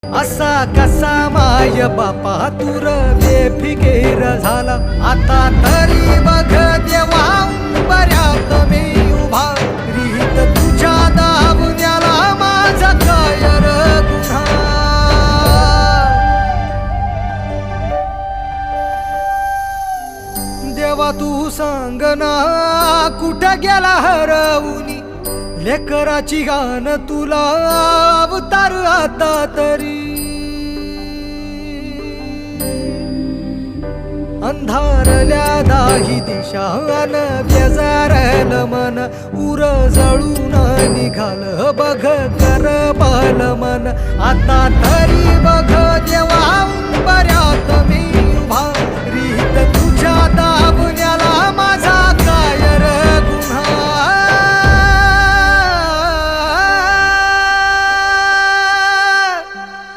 असा कसा माय बापा तुर बेफिकीर झाला, आता तरी बघ देवा बऱ्यात मी उभा, रीत तुझ्या दावण्याला माझा काय र गुन्हा. देवा तू सांग ना कुठं गेला हरवूनी, लेकराची गाण तुला अवतार आता तरी. अंधारल्या दाही दिशान बेजारल मन, उर जळून निघाल बघ कर बाल मन, आता तरी बघ